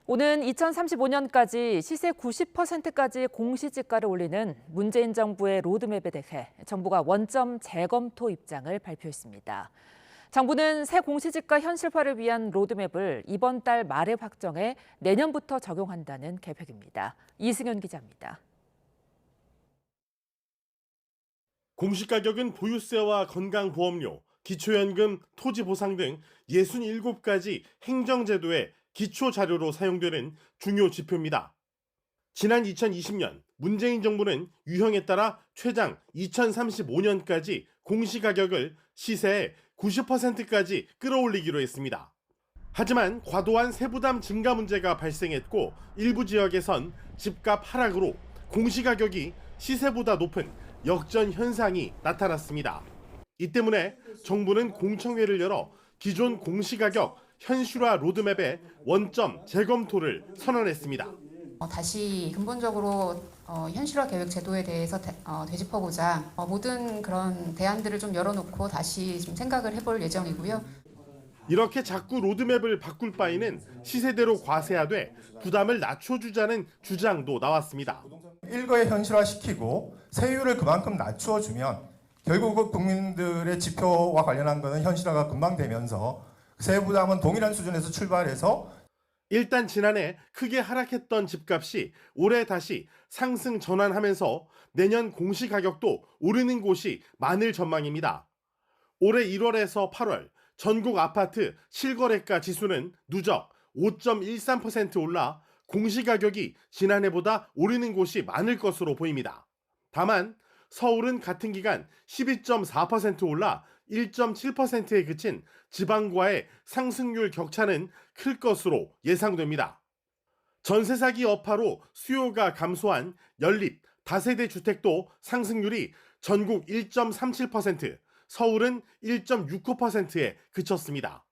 오는 2035년까지 시세 90%까지 공시지가를 올리는 문재인 정부의 로드맵에 대해 정부가 원점 재검토 입장을 발표했습니다. 정부는 새 공시지가 현실화를 위한 로드맵을 이번 달 말에 확정해 내년부터 적용한다는 계획입니다. 이승현 기자입니다. 공시가격은 보유세와 건강보험료, 기초연금, 토지보상 등 67가지 행정제도의 기초자료로 사용되는 중요 지표입니다. 지난 2020년 문재인 정부는 유형에 따라 최장 2035년까지 공시가격을 시세의 90%까지 끌어올리기로 했습니다. 하지만 과도한 세부담 증가 문제가 발생했고 일부 지역에선 집값 하락으로 공시가격이 시세보다 높은 역전 현상이 나타났습니다. 이 때문에 정부는 공청회를 열어 기존 공시가격 현실화 로드맵의 원점 재검토를 선언했습니다. 다시 근본적으로 현실화 계획 제도에 대해서 되짚어보자 모든 그런 대안들을 좀 열어놓고 다시 좀 생각을 해볼 예정이고요. 이렇게 자꾸 로드맵을 바꿀 바에는 시세대로 과세하되 부담을 낮춰주자는 주장도 나왔습니다. 일거에 현실화시키고 세율을 그만큼 낮춰주면 결국 국민들의 지표와 관련한 것은 현실화가 금방 되면서 세부 부담은 동일한 수준에서 출발해서 일단 지난해 크게 하락했던 집값이 올해 다시 상승 전환하면서 내년 공시가격도 오르는 곳이 많을 전망입니다. 올해 1월에서 8월 전국 아파트 실거래가 지수는 누적 5.13% 올라 공시가격이 지난해보다 오르는 곳이 많을 것으로 보입니다. 다만 서울은 같은 기간 12.4% 올라 1.7%에 그친 지방과의 상승률 격차는 클 것으로 예상됩니다. 전세 사기 여파로 수요가 감소한 연립, 다세대 주택도 상승률이 전국 1.37%, 서울은 1.69%에 그쳤습니다.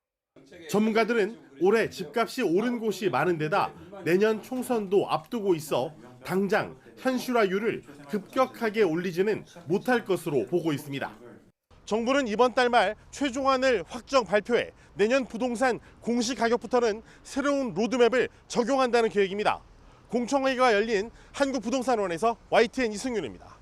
전문가들은 올해 집값이 오른 곳이 많은 데다 내년 총선도 앞두고 있어 당장 현실화율을 급격하게 올리지는 못할 것으로 보고 있습니다. 정부는 이번 달 말 최종안을 확정 발표해 내년 부동산 공시가격부터는 새로운 로드맵을 적용한다는 계획입니다. 공청회가 열린 한국부동산원에서 YTN 이승윤입니다.